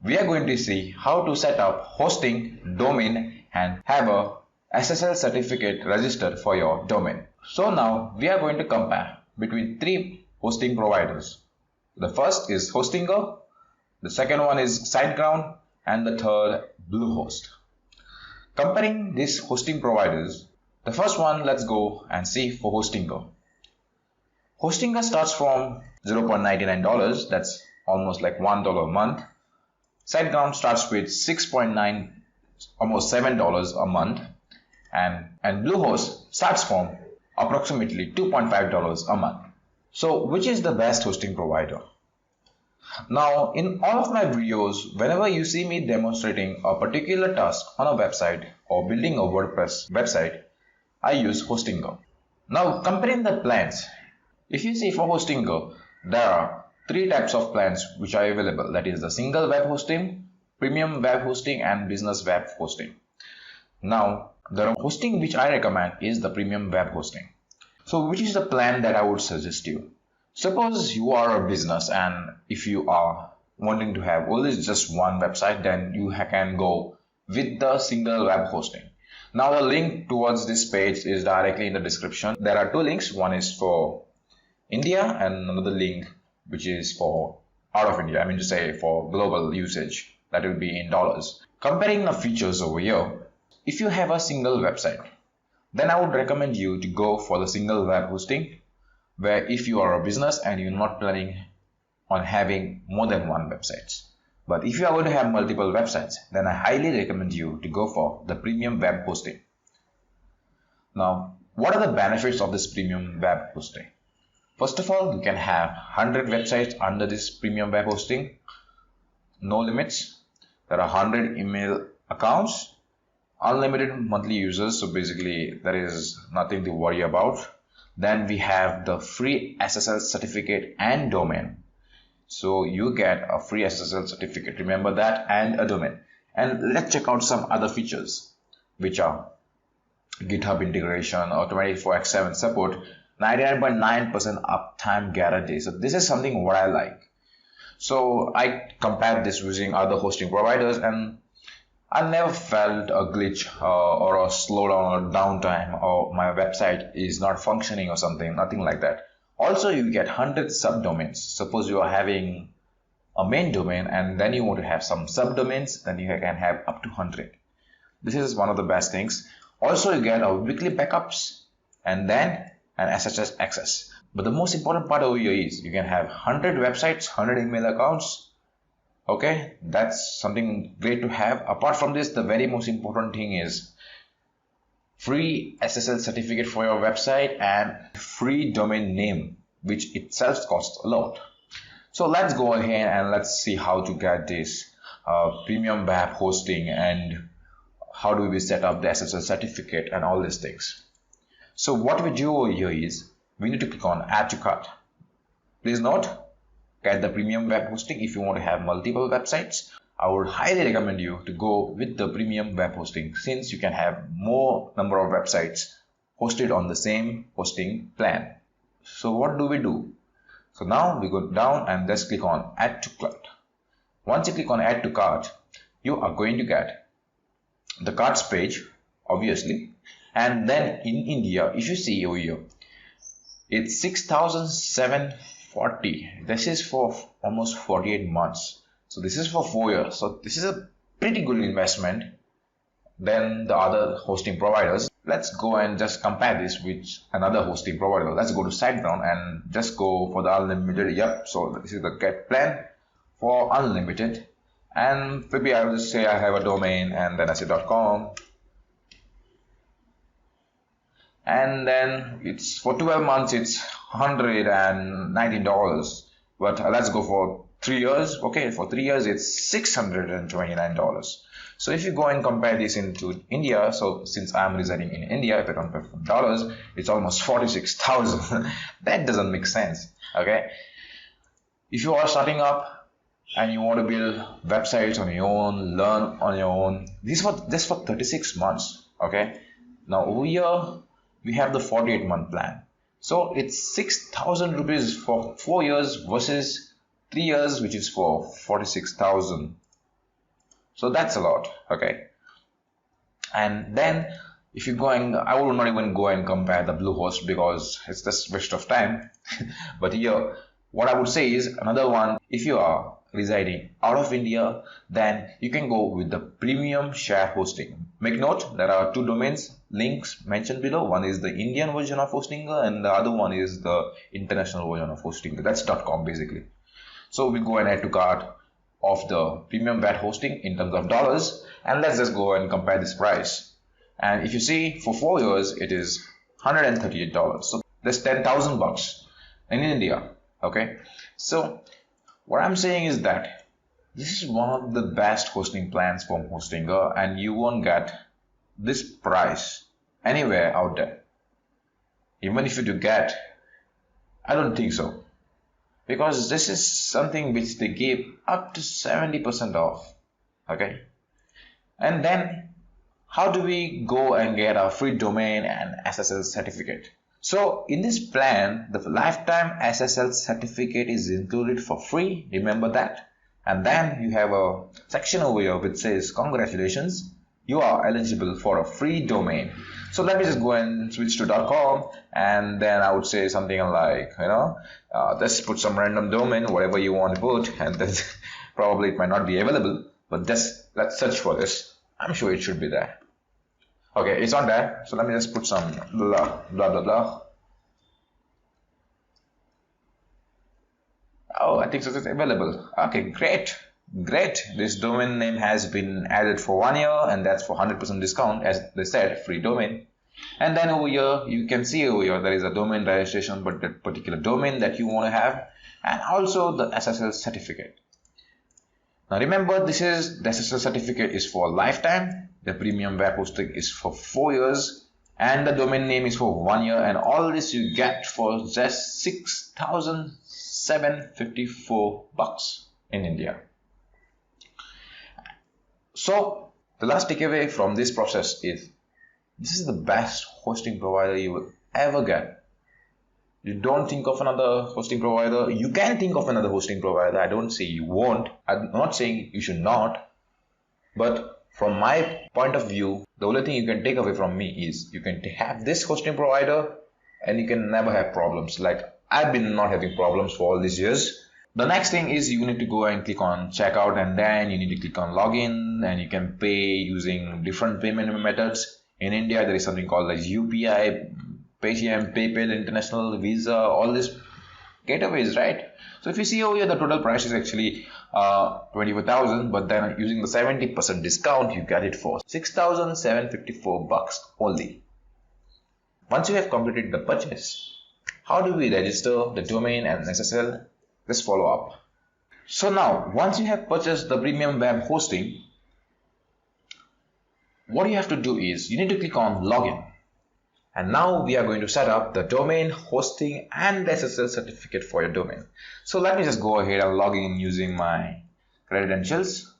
we are going to see how to set up hosting, domain, and have a SSL certificate registered for your domain. So now we are going to compare between three hosting providers. The first is Hostinger, the second one is SiteGround, and the third Bluehost. Comparing these hosting providers, the first one, let's go and see for Hostinger. Hostinger starts from $0.99, that's almost like $1 a month. SiteGround starts with $6.9, almost $7 a month, and Bluehost starts from approximately $2.5 a month. So which is the best hosting provider? Now, in all of my videos, whenever you see me demonstrating a particular task on a website or building a WordPress website, I use Hostinger. Now, comparing the plans, if you see for Hostinger, there are three types of plans which are available. That is the single web hosting, premium web hosting, and business web hosting. Now, the hosting which I recommend is the premium web hosting. So which is the plan that I would suggest you? Suppose you are a business, and if you are wanting to have only just one website, then you can go with the single web hosting. Now the link towards this page is directly in the description. There are two links. One is for India and another link which is for out of India. I mean to say for global usage. That will be in dollars. Comparing the features over here, if you have a single website, then I would recommend you to go for the single web hosting, where if you are a business and you're not planning on having more than one website. But if you are going to have multiple websites, then I highly recommend you to go for the premium web hosting. Now, what are the benefits of this premium web hosting? First of all, you can have 100 websites under this premium web hosting. No limits. There are 100 email accounts, unlimited monthly users, so basically there is nothing to worry about. Then we have the free SSL certificate and domain. So you get a free SSL certificate, remember that, and a domain. And let's check out some other features, which are GitHub integration or 24/7 support, 99.9% uptime guarantee. So this is something what I like. So I compared this using other hosting providers, and I never felt a glitch or a slowdown or downtime or my website is not functioning or something, nothing like that. Also, you get 100 subdomains. Suppose you are having a main domain and then you want to have some subdomains, then you can have up to 100. This is one of the best things. Also, you get a weekly backups and then an SSL access. But the most important part over here is you can have 100 websites, 100 email accounts. Okay, that's something great to have. Apart from this, the very most important thing is free SSL certificate for your website and free domain name, which itself costs a lot. So let's go ahead and let's see how to get this premium web hosting and how do we set up the SSL certificate and all these things. So what we do over here is we need to click on add to cart. Please note, get the premium web hosting if you want to have multiple websites. I would highly recommend you to go with the premium web hosting, since you can have more number of websites hosted on the same hosting plan. So what do we do? So now we go down and just click on add to cart. Once you click on add to cart, you are going to get the carts page, obviously. And then in India, if you see over here, it's 6,740. This is for almost 48 months. So this is for 4 years. So this is a pretty good investment than the other hosting providers. Let's go and just compare this with another hosting provider. Let's go to SiteGround and just go for the unlimited. Yep. So this is the get plan for unlimited. And maybe I will just say I have a domain and then I say .com. And then it's for 12 months, it's $119. But let's go for 3 years. Okay, for 3 years, it's $629. So if you go and compare this into India, so since I'm residing in India, if I compare from dollars, it's almost 46,000. That doesn't make sense. Okay, if you are starting up and you want to build websites on your own, learn on your own, this is just for 36 months. Okay, now over here we have the 48-month plan. So it's 6,000 rupees for 4 years versus 3 years, which is for 46,000. So that's a lot. Okay. And then if you I will not even go and compare the Bluehost because it's just waste of time. But here, what I would say is another one, if you are residing out of India, then you can go with the premium share hosting. Make note, there are two domains links mentioned below. One is the Indian version of Hostinger and the other one is the international version of Hostinger. That's .com basically. So we go and add to cart of the premium VAT hosting in terms of dollars, and let's just go and compare this price. And if you see, for 4 years it is $138. So that's 10,000 bucks in India. Okay, so what I'm saying is that this is one of the best hosting plans from Hostinger, and you won't get this price anywhere out there. Even if you do get, I don't think so, because this is something which they give up to 70% off. Okay, and then how do we go and get a free domain and SSL certificate? So in this plan, the lifetime SSL certificate is included for free. Remember that. And then you have a section over here which says congratulations, you are eligible for a free domain. So let me just go and switch to .com, and then I would say something like, just put some random domain, whatever you want to put, and then probably it might not be available, but just let's search for this. I'm sure it should be there. Okay, it's on there. So let me just put some blah blah blah. Oh, I think so it's available. Okay, great. This domain name has been added for 1 year, and that's for 100% discount, as they said, free domain. And then over here, you can see over here there is a domain registration, but that particular domain that you want to have, and also the SSL certificate. Now remember, the SSL certificate is for lifetime. The premium web hosting is for 4 years, and the domain name is for 1 year, and all this you get for just 6,754 bucks in India. So the last takeaway from this process is this is the best hosting provider you will ever get. You don't think of another hosting provider. You can think of another hosting provider. I don't say you won't. I'm not saying you should not, but from my point of view, the only thing you can take away from me is you can have this hosting provider and you can never have problems. Like I've been not having problems for all these years. The next thing is you need to go and click on checkout, and then you need to click on login, and you can pay using different payment methods. In India, there is something called like UPI, Paytm, PayPal, International, Visa, all these gateways, right? So if you see over here, the total price is actually 24,000, but then using the 70% discount, you get it for 6,754 bucks only. Once you have completed the purchase, how do we register the domain and SSL? Let's follow up. So now, once you have purchased the premium web hosting, what you have to do is you need to click on login. And now we are going to set up the domain, hosting, and the SSL certificate for your domain. So let me just go ahead and log in using my credentials.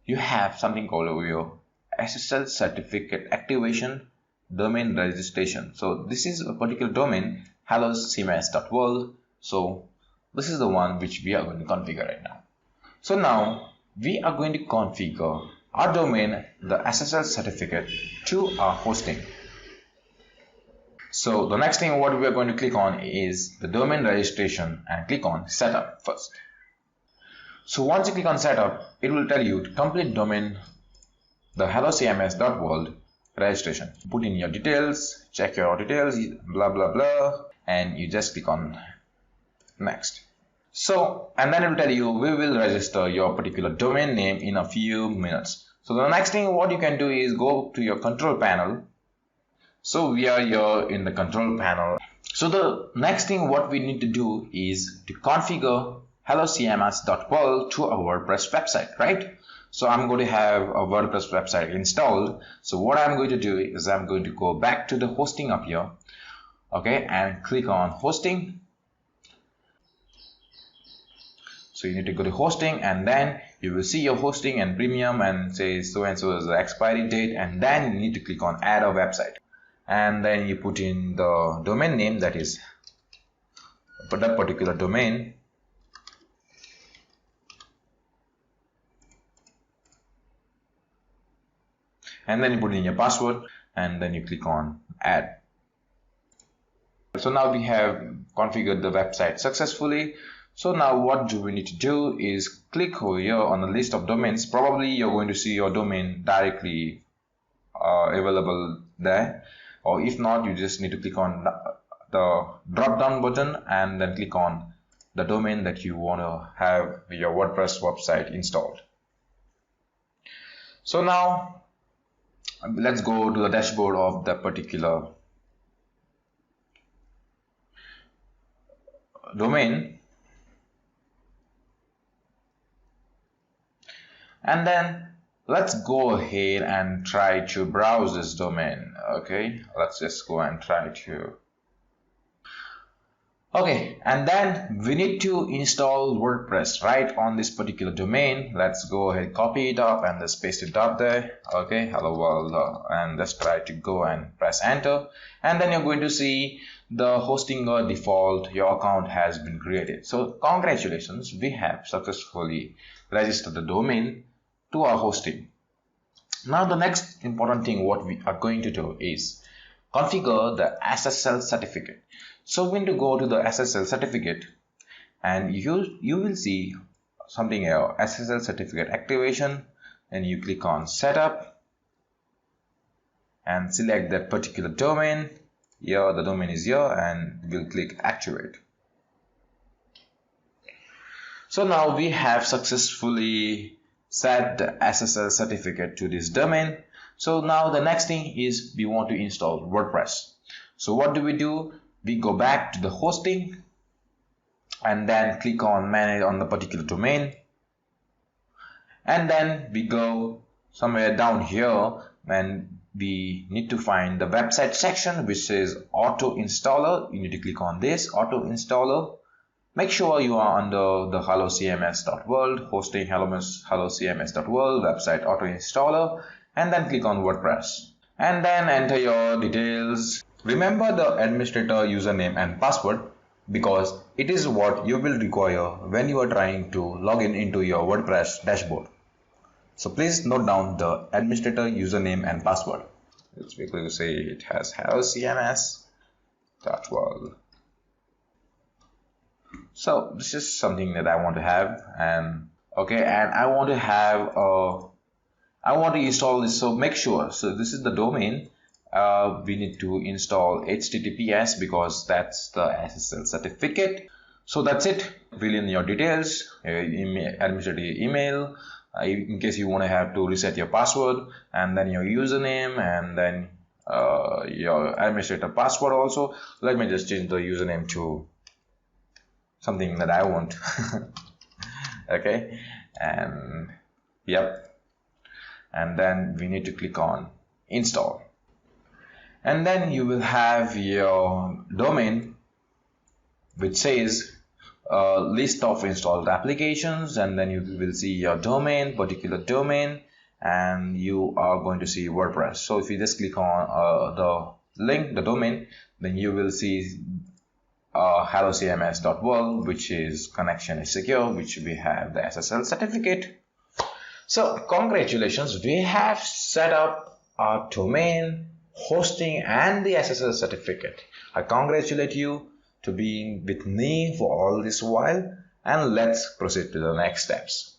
You have something called over here SSL certificate activation, domain registration. So this is a particular domain, HelloCMS.world. So this is the one which we are going to configure right now. So now we are going to configure our domain, the SSL certificate, to our hosting. So the next thing what we are going to click on is the domain registration, and click on setup first. So once you click on setup, it will tell you to complete domain, the HelloCMS.world registration. Put in your details, check your details, blah blah blah, and you just click on next. So, and then it will tell you we will register your particular domain name in a few minutes. So the next thing what you can do is go to your control panel. So we are here in the control panel. So the next thing what we need to do is to configure HelloCMS.world to a WordPress website, right? So I'm going to have a WordPress website installed. So what I'm going to do is I'm going to go back to the hosting up here, okay, and click on hosting. So you need to go to hosting, and then you will see your hosting and premium and say so and so is the expiry date, and then you need to click on add a website. And then you put in the domain name, that is for that particular domain. and then you put in your password and then you click on add. So now we have configured the website successfully. So now what do we need to do is click over here on the list of domains. Probably you're going to see your domain directly available there, or if not, you just need to click on the drop down button and then click on the domain that you want to have your WordPress website installed. So now let's go to the dashboard of the particular domain, and then let's go ahead and try to browse this domain. Okay, let's just go and try to. Okay, and then we need to install WordPress right on this particular domain. Let's go ahead, copy it up and just paste it up there. Okay, hello world, and let's try to go and press enter, and then you're going to see the hosting default, your account has been created. So congratulations, we have successfully registered the domain to our hosting. Now the next important thing what we are going to do is configure the SSL certificate. So we're going to go to the SSL certificate, and you will see something here, SSL certificate activation, and you click on setup and select that particular domain. Here the domain is here, and we'll click activate. So now we have successfully set the SSL certificate to this domain. So now the next thing is we want to install WordPress. So what do? We go back to the hosting and then click on manage on the particular domain, and then we go somewhere down here and we need to find the website section which says auto installer. You need to click on this auto installer. Make sure you are under the HelloCMS.world, hosting HelloCMS.world, website auto installer, and then click on WordPress and then enter your details. Remember the administrator username and password, because it is what you will require when you are trying to log into your WordPress dashboard. So please note down the administrator username and password. Let's quickly say it has HelloCMS.world. So this is something that I want to have, and okay, and I want to install this. So make sure, so this is the domain. We need to install HTTPS because that's the SSL certificate. So that's it. Fill in your details, administrator email, in case you want to have to reset your password, and then your username, and then your administrator password also. Let me just change the username to something that I want. Okay, and yep, and then we need to click on install, and then you will have your domain which says list of installed applications, and then you will see your domain, particular domain, and you are going to see WordPress. So if you just click on the link, the domain, then you will see HelloCMS.world, which is connection is secure, which we have the SSL certificate. So congratulations, we have set up our domain, hosting, and the SSL certificate. I congratulate you to being with me for all this while, and let's proceed to the next steps.